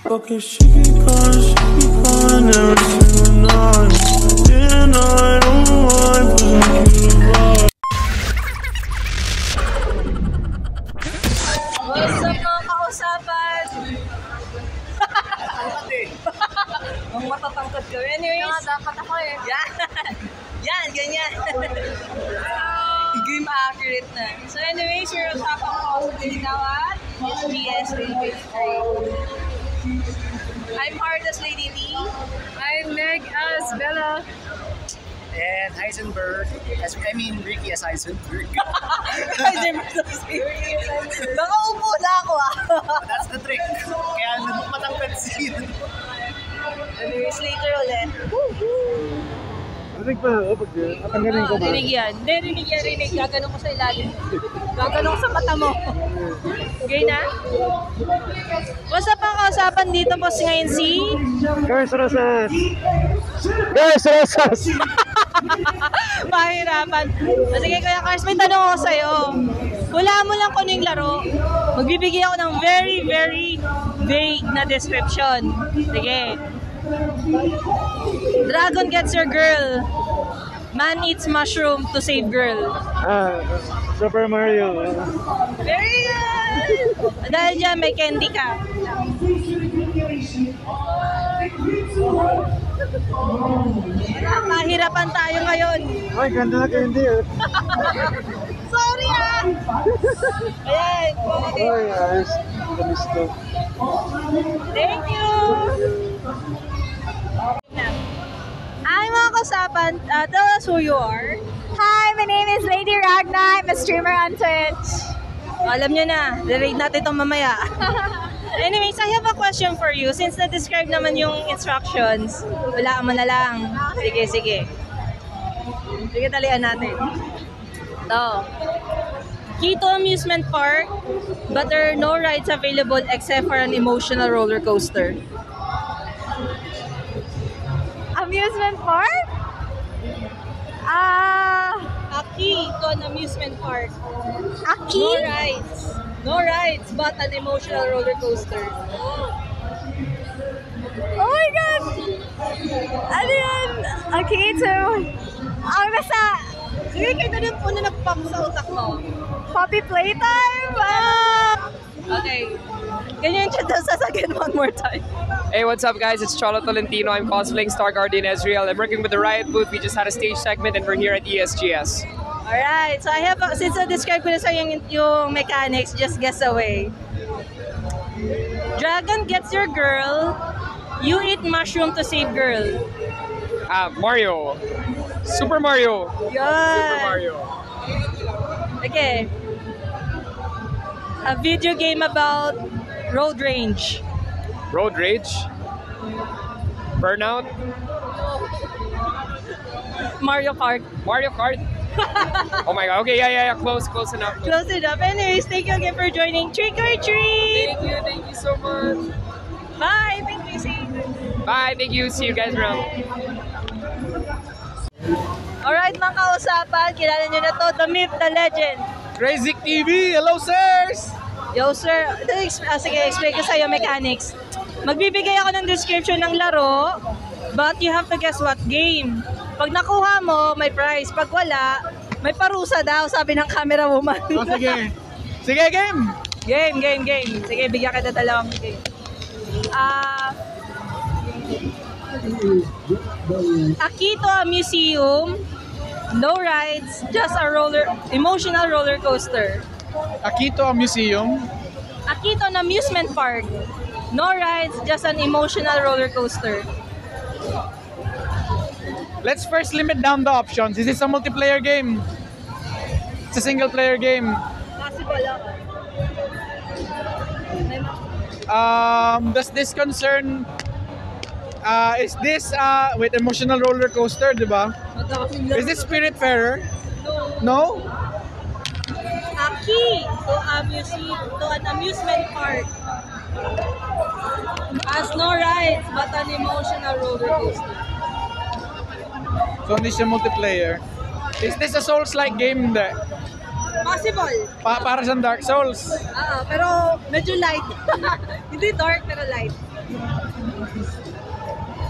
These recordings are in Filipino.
Okay, she keep calling every single night. And I don't mind, 'cause I'm cute about. What's up mga kausapan? Ang matatangkad ko. Anyways, dapat ako eh. Yan. Yan, ganyan. Game accurate na. So anyways, we're usapang ko sa now at SGS 2023. I'm Hard as Lady Lee. I'm Meg as Bella. And Heisenberg, Ricky as Heisenberg. Nakaupo na ako ah. That's the trick. Kaya matangkad siya. Anyways, later ulit. Rinig pa ako pag tanggalin ko ba? Rinig yan. Hindi, rinig. Gaganon ko sa ilalim. Gaganon ko sa mata mo. Okay na? What's up ang kausapan dito po ngayon si... Guys, Rosas! Guys, Rosas! Mahirapan. Sige Kuya Cars, may tanong ako sa'yo. Wala mo lang kung ano yung laro. Magbibigay ako ng very, very vague na description. Sige. Dragon gets your girl. Man eats mushroom to save girl. Super Mario. Very good! Dahil dyan, may candy ka. Mahirapan tayo ngayon. Ay, ganda na candy eh. Sorry ah! Ayan. Ay, ayos. Kamis to. Thank you! Hi mga kausapan, tell us who you are. Hi, my name is Lady Ragna. I'm a streamer on Twitch. Alam nyo na, re-rate natin itong mamaya. Anyways, I have a question for you. Since na-describe naman yung instructions, wala mo na lang. Sige. Sige, talian natin. Ito. Key to amusement park, but there are no rides available except for an emotional roller coaster. Amusement park? A key to an amusement park. A key? No rides, but an emotional roller coaster. Oh my God! Ano yun? Okay, so... basta... Sige, kayo na rin po na nag-pop sa utak mo. Poppy Playtime? Okay. Ganyan siya daw sasagin one more time. Hey, what's up guys? It's Cholo Tolentino. I'm cosplaying Star Guardian Ezreal. I'm working with the Riot booth. We just had a stage segment and we're here at ESGS. Alright, so I have, since na-describe ko na sa yung mechanics, just guess away. Dragon gets your girl, you eat mushroom to save girl. Mario. Super Mario. Yun. Super Mario. Okay. A video game about road rage. Road Rage. Burnout. Mario Kart. Mario Kart. Oh my god. Okay, yeah. Close enough. Close enough. Anyways, thank you again for joining Trick or Treat. Thank you so much. Bye. Thank you. See you. Bye, thank you. See you guys around. Alright mga kausapan, kilala nyo na to, the myth, the legend. Crazy TV! Hello, sirs! Yo sir, sige, explain ko sa'yo mechanics. Magbibigay ako ng description ng laro, but you have to guess what game. Pag nakuha mo, may prize. Pag wala, may parusa daw, sabi ng camera woman. Oh, sige. Sige, game! Game. Sige, bigyan kita dalawang game. A key to a museum, no rides, just a emotional roller coaster. A key to a museum. A key to an amusement park, no rides, just an emotional roller coaster. Let's first limit down the options. Is this a multiplayer game? It's a single player game. Possible lang. Does this concern... is this with emotional roller coaster, di ba? Is this Spiritfarer? No? A key to an amusement park. Has no rides, but an emotional roller coaster. So hindi siya multiplayer. Is this a Souls-like game? Hindi. Possible. Para sa Dark Souls. Pero medyo light. Hindi dark, pero light.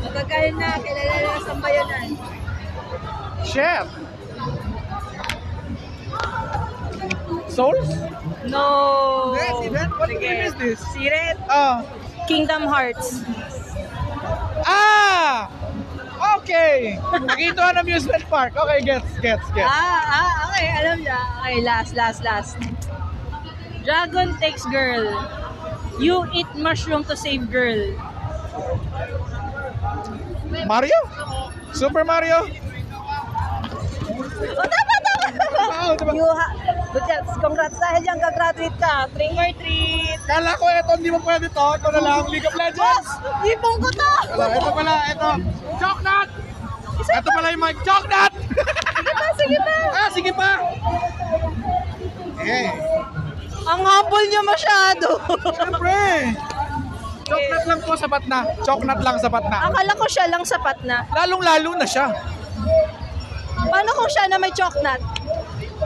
Matagal na, kilala na sa bayanan. Chef. Souls? No! Yes, event. What Sige. game is this? Siret. Ah. Kingdom Hearts. Ah! Okay! Nakita ng amusement park. Okay, gets. Okay, alam niya. Okay, last. Dragon takes girl. You eat mushroom to save girl. Mario? Super Mario? Oh, tama! Oo, diba? Good job. Congrats dahil dyan, ka-graduate ka. 3 more treat. Kala ko ito, hindi mo pwede to. Ito na lang, League of Legends. Ipong ko to! Ito pala, ito. Choknut! Ito pala yung mic. Choknut! Sige pa! Sige pa! Okay. Ang humble niya masyado. Siyempre! Choknut lang po, sapat na. Choknut lang, sapat na. Akala ko siya lang sapat na. Lalong-lalo na siya. Paano kung siya na may choknut?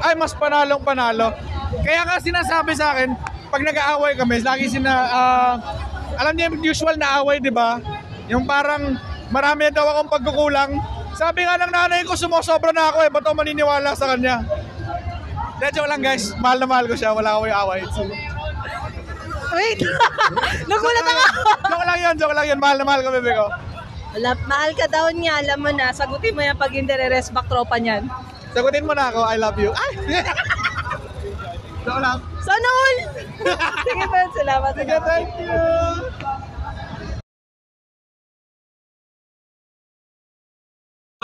Ay, mas panalong-panalo. Kaya nga sinasabi sa akin, pag nag-aaway kami, lagi alam niyo yung usual na away, di ba? Yung parang marami daw akong pagkukulang. Sabi nga ng nanay ko, sumosobra na ako ba't ako maniniwala sa kanya? Joke lang guys, mahal na mahal ko siya, wala akong away. Wait! Nagulat ako! Joke lang yun, mahal na mahal ko, bebe ko. Mahal ka daw niya, alam mo na. Sagutin mo yan pag hindi re-rest back tropa niyan. Sagutin mo na ako, I love you. Ay! Joke lang. Sana all! Sige pa, salamat. Sige, thank you!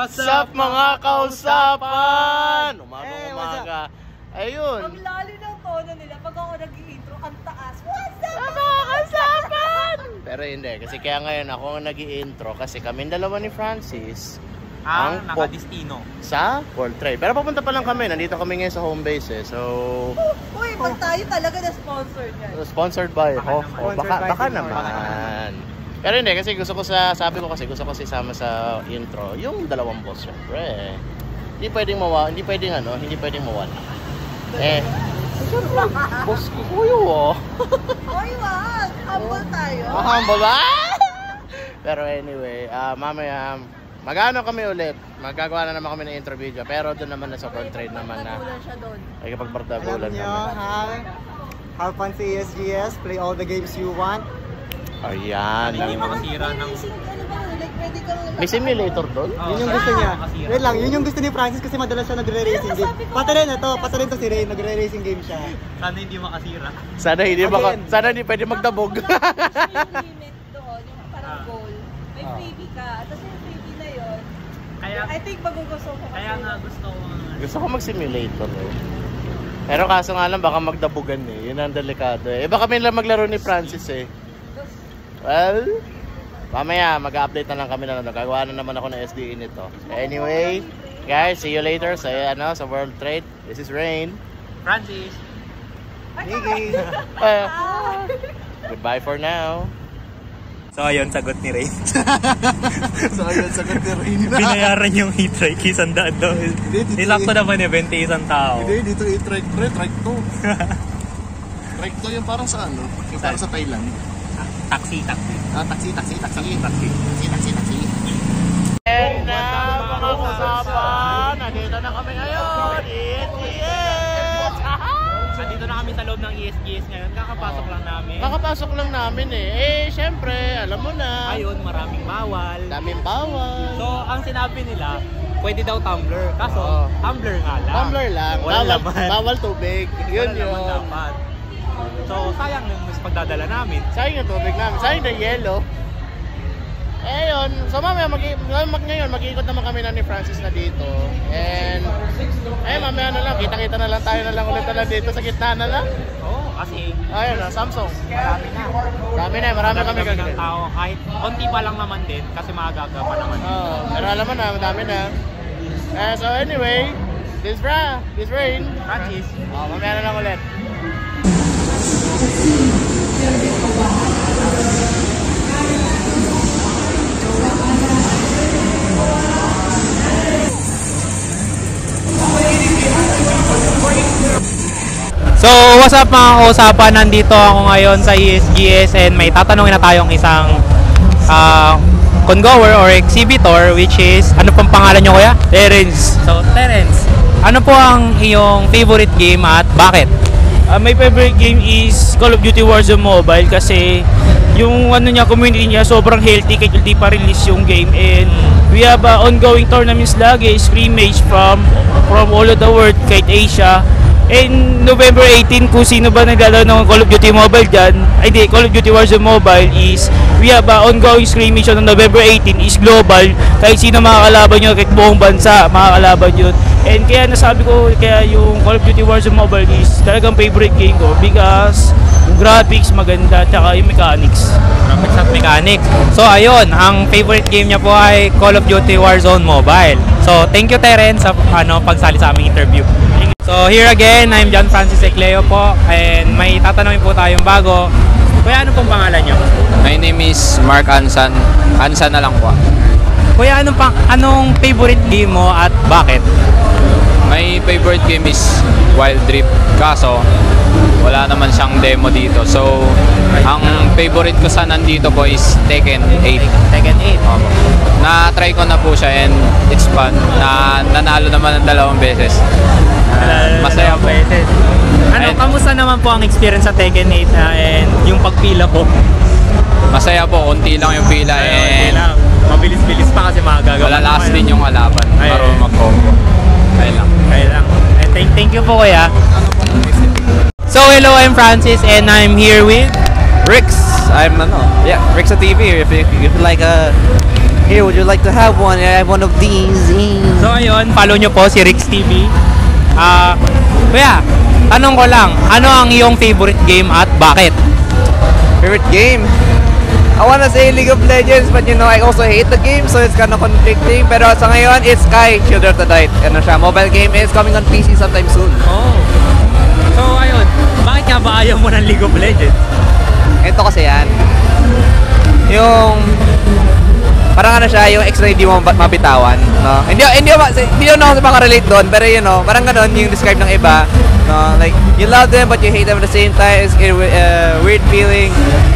What's up mga kausapan? Umaga. Ayun. Ang lali ng tono nila pag ako nag-i-intro, ang taas. What's up Mga kausapan? Pero hindi, kasi kaya ngayon ako ang nag-i-intro kasi kami dalawa ni Francis ang nakadistino sa World Trade. Pero papunta pa lang kami, nandito kami ngayon sa home base So, Uy, pag tayo talaga na-sponsored yan. sponsored by baka naman. Pero hindi, kasi gusto ko sabi ko kasi gusto ko isama sa intro yung dalawang boss syempre. Hindi pwedeng mawala. Boss ko kuyo Uy, wag! Humble tayo. Humble ba? Pero anyway, mamaya magano kami ulit. Magagawa na naman kami ng intro video. Pero doon naman na sa World Trade naman na. Nagulan siya doon. Ay kapagbardagulan naman. Hi! Have fun sa ESGS. Play all the games you want. Ayan. hindi makasira ng May simulator doon? Yun yung gusto niya. Wait lang, yun yung gusto ni Francis kasi madalas siya nagre-racing game. Pati rin to si Ray, nagre-racing game siya. sana hindi makasira. Sana hindi pwede magdabog. Yung limit doon, yung parang goal. May freebie ka. Tapos yung freebie na yun, I think magugusto ko. Kaya nga gusto ko Gusto ko mag-simulator Pero kaso nga lang baka magdabugan Yun ang delikado Baka may lang maglaro ni Francis Well, mamaya mag-update na lang kami na nagagawa na naman ako ng SDE nito. Anyway, guys, see you later sa World Trade. This is Rain. Francis. Niggy! Goodbye for now. So ayun, sagot ni Ray. sagot ni Ray. Binayaran yung e-trike, 100 daw. Nilakto naman 20 isang tao. Hindi, dito i-trike to. Trike to yung parang sa yung parang sa Thailand. Taxi. Taxi. And now, mga usapan, nandito na kami ngayon. ESGS! Nandito na kami sa loob ng ESGS ngayon. Kakapasok lang namin. Syempre, alam mo na. Ayun, maraming bawal. Daming bawal. So, ang sinabi nila, pwede daw tumbler. Kaso, tumbler nga lang. Tumbler lang. Walang laman. Bawal tubig. Yun. Dapat. So, sayang yung mas pagdadala namin. Sayang yung tubig namin. Sayang na yelo. Yun. So mamaya ngayon mag-iikot naman kami na ni Francis na dito. And mamaya na lang. Kita-kita na lang tayo na lang ulit na dito sa gitna na lang. Oo, kasi Ayun na, Samsung. Marami kami gagawin. tao. Kahit konti pa lang naman din kasi maagaga pa naman. Pero alam mo na, madami na. So anyway, this Rain. Francis. Mamaya na lang ulit. So, what's up mga kausapan? Nandito ako ngayon sa ESGS and may tatanungin na tayong isang congoer or exhibitor, which is, ano pong pangalan nyo kuya? Terence. So, Terence, ano po ang iyong favorite game at bakit? My favorite game is Call of Duty Warzone Mobile kasi yung community niya sobrang healthy kahit hindi pa release yung game, and we have ongoing tournaments lagi, scrimmage from all of the world kahit Asia. And November 18, kung sino ba naglalaro ng Call of Duty Mobile dyan, Call of Duty Warzone Mobile is, we have ongoing scrimmage on November 18 is global. Kahit sino makakalaban yun, kahit buong bansa makakalaban yun. And kaya nasabi ko, kaya yung Call of Duty Warzone Mobile is talagang favorite game ko because yung graphics maganda, tsaka yung mechanics. Graphics at mechanics. So ayun, ang favorite game niya po ay Call of Duty Warzone Mobile. So thank you Terence sa pagsali sa aming interview. So here again, I'm John Francis Ecleo po, and may tatanungin po tayong bago. Kuya, ano pong pangalan nyo? My name is Mark Ansan. Ansan na lang po. Kuya, anong favorite game mo at bakit? My favorite game is Wild Rift. Kaso, wala naman siyang demo dito. So, ang favorite ko sa nandito po is Tekken 8. Tekken 8? Na-try ko na po siya and it's fun. Nanalo naman ng 2 beses. Masaya po. Kamusta naman po ang experience sa Tekken 8 and yung pagpila po? Masaya po, konti lang yung pila and mabilis-bilis pa kasi magagawa. Malalakas din yung kalaban. Marunong mag-combo. Kaya lang. Thank you po kuya. So hello, I'm Francis and I'm here with Rix. I'm Rixa TV. If you like here, would you like to have one? I have one of these. So ayun, follow nyo po si Rix TV. Kuya, tanong ko lang, ano ang iyong favorite game at bakit? Favorite game? I wanna say League of Legends, but I also hate the game, so it's kind of conflicting. Pero sa ngayon, it's Sky, Children of the Night. Mobile game is coming on PC sometime soon. Oh. So ayun, bakit nga ba ayaw mo ng League of Legends? Ito kasi yan. Yung parang yung extra hindi mo mabitawan, no? Hindi ako sa relate doon, pero parang ganun yung describe ng iba, no? Like, you love them but you hate them at the same time. It's a weird feeling.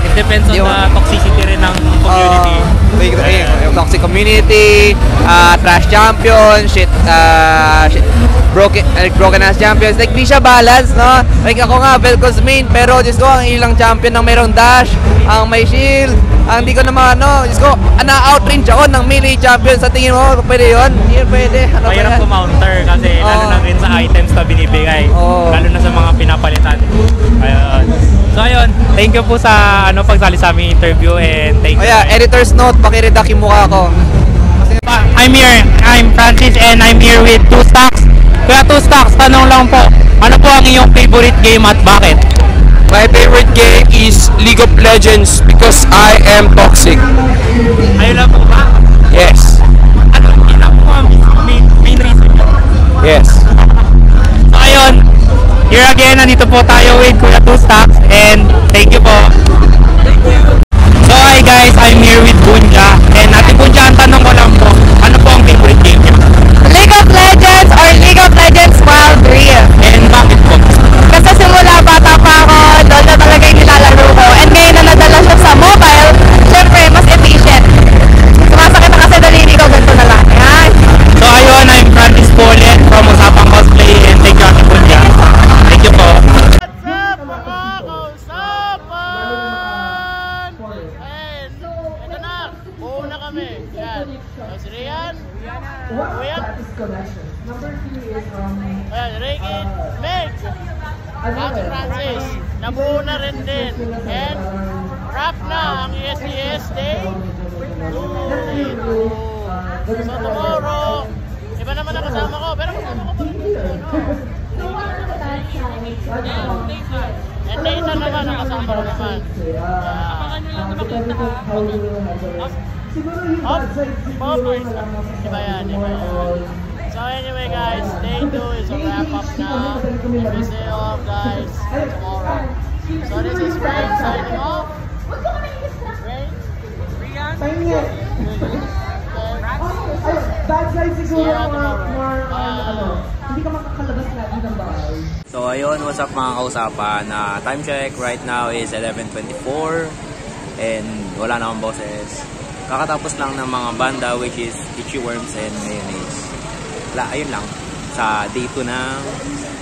It depends on the toxicity rin ng community. Yung toxic community, trash champion, broken ass champions. Like, di siya balance, no? Like, ako nga, Velcos main, pero Diyos ko, ang ilang champion ng mayroong dash, ang may shield, ang di ko naman, Diyos ko, na-outrange ako ng melee champion. Sa tingin mo, pwede yun? Hindi yun pwede. Mahirap kumounter kasi lalo na rin sa items na binibigay. Lalo na sa mga pinapalitan. Ayun. So ayun, thank you po sa pagsali sa aming interview, and thank you. Editor's note, pakiredact yung mukha ko. I'm Francis and I'm here with 2 Stocks. Kaya 2 Stocks, tanong lang po, ano po ang iyong favorite game at bakit? My favorite game is League of Legends because I am toxic. Ayun lang po ba? Yes. Ano po ang main reason? Yes. So ayun, here again, nandito po tayo with Kuya 2 Stocks, and thank you po. So hi guys, I'm here with Bunja, and Ate Bunja, ang tanong ko lang po, ano po ang favorite game niyo? League of Legends or League of Legends Wild Rift. And bakit po? Kasi simula bata pa ako, doon na talaga yung nilalaro ko. And ngayon na nadala siya sa mobile, syempre mas efficient. Sumasakit na kasi daliri ko, ganito na lang. Yan. So ayun, I'm Francis Paulet from Usapang Cosplay, and thank you Ate Bunja. Thank you po. Regan, Meg, Ate Francis, nabuo na rin din. And wrap na ang ESGS Day 2. So tomorrow, iba naman ang kasama ko, pero kasama ko pa rin dito. And Nathan naman ang kasama ko naman. Abangan nyo lang na makita ha. Iba yan. So anyway guys, day 2 is a wrap up now. And we say off guys tomorrow. So this is Rain signing off. Rain? Rian? Bad side siguro more hindi ka makakalabas lagi ng bahay. So ayun, what's up mga kausapan? Time check right now is 11:24 and wala na akong boses. kakatapos lang ng mga banda which is Itchy Worms and Mayonnaise. Ayun lang. Sa day 2 ng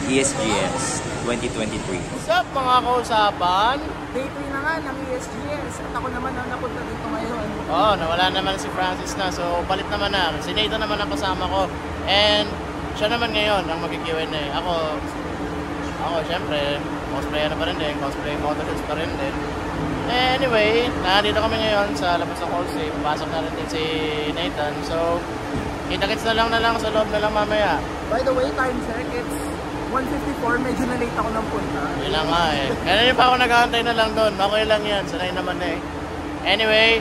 ESGS 2023. What's up mga kausapan? Day 3 na nga ng ESGS at ako naman ang napunta dito ngayon. Oo, nawala naman si Francis na, so palit naman na. Si Nathan naman ang kasama ko. And siya naman ngayon ang mag-Q&A. Ako syempre, cosplayer na pa rin din. Cosplay motorheads pa rin din. Anyway, nandito kami ngayon sa labas ng Colsey. Pasok na rin din si Nathan. So, kita-kits na lang sa loob na lang mamaya. By the way, time check, it's 1:54. Medyo na-late ako ng punta. Yun lang nga eh. Kanina pa ako nag-aantay na lang doon. Okay lang yan. Sanay naman na eh. Anyway,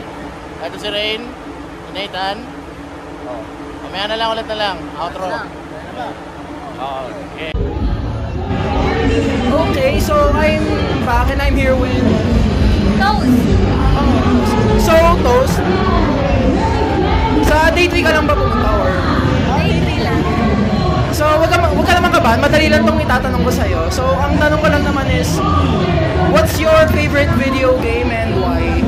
ito si Rain, si Nathan. Mamaya na lang ulit na lang. Outro. Okay. Okay, so I'm back and I'm here with Toast. So, Toast. Sa day 3 ka lang ba pumunta or? Day 3 lang. So, wag ka naman kabahan. Madali lang itong itatanong ko sa'yo. So, ang tanong ko lang naman is, what's your favorite video game and why?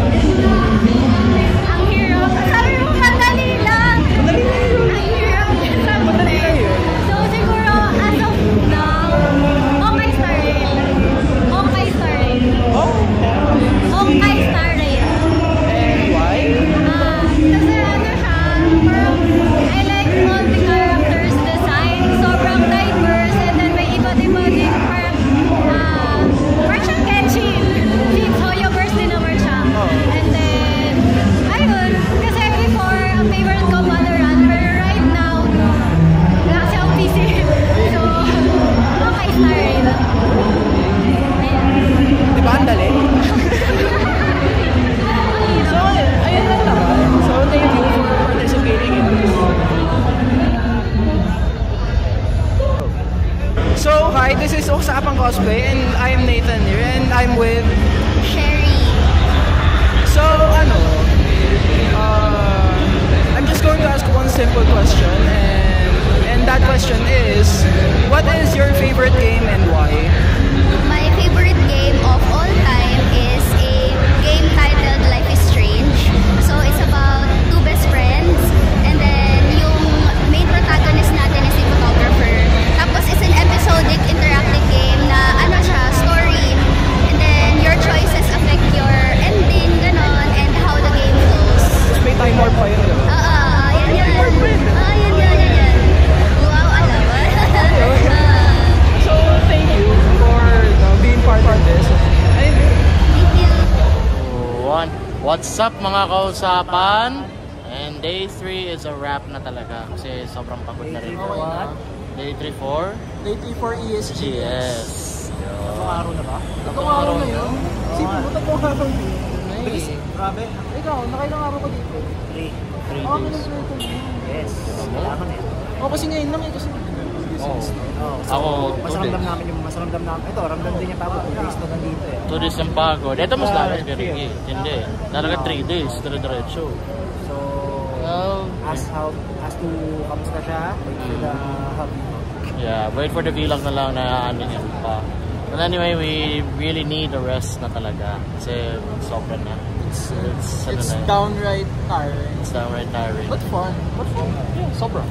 Ang hero. Sabi mo, madali lang. Madali lang yun. Ang hero. Madali lang yun. So, siguro, as of now, Okay Star Rail. Okay Star Rail. Okay Star Rail. And why? Kasi ano siya, parang I like all the characters design. Sobrang diverse and then may iba't-iba din parang siyang Genshin. Since Hoyoverse din naman siya. And then, ayun, kasi before, ang favorite ko Valorant, pero right now, wala kasi akong PC. So, Okay Star Rail. Di ba ang dali? So, ayun lang naman. So, thank you for participating in this. So, hi, this is Usapang Cosplay and I'm Nathan here and I'm with Sherry. So, I'm just going to ask one simple question and that question is, what is your favorite game and why? My favorite game of all time is a game titled Life is Strange. So it's about two best friends and then yung main protagonist natin is a photographer. Tapos it's an episodic interactive game na story. And then your choices affect your ending, ganon, and how the game flows. May time warp pa yun, di ba? Yan. Yan. Wow, alam mo. So, thank you for being part of this. Thank you. What's up mga kausapan? And day 3 is a wrap na talaga kasi sobrang pagod na rin. Day 3 for? Day 3 for ESG. Yes. Tatlong araw na ba? Tatlong araw na yun? Sipin mo, tatlong araw dito. Grabe. Ikaw, nakailang araw ka dito? 3 days. Yes. Kailangan eh. Kasi ngayon lang eh. Kasi Ako, ramdam namin. Ito, ramdam din niya pa ako. 2 days na nandito eh. 2 days ng pagod. Ito mas lakas kay Ricky. Hindi. Talaga 3 days. Dire-diretso. So, as to kamusta siya, wait for the hubby. Yeah, wait for the vlog na lang na niya pa. But anyway, we really need a rest na talaga. Kasi sobra na. It's downright tiring. It's downright tiring. But fun. Yeah, sobra.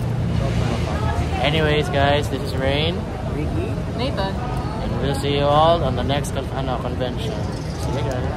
Anyways, guys, this is Rain, Ricky, Nathan, and we'll see you all on the next convention. See you guys.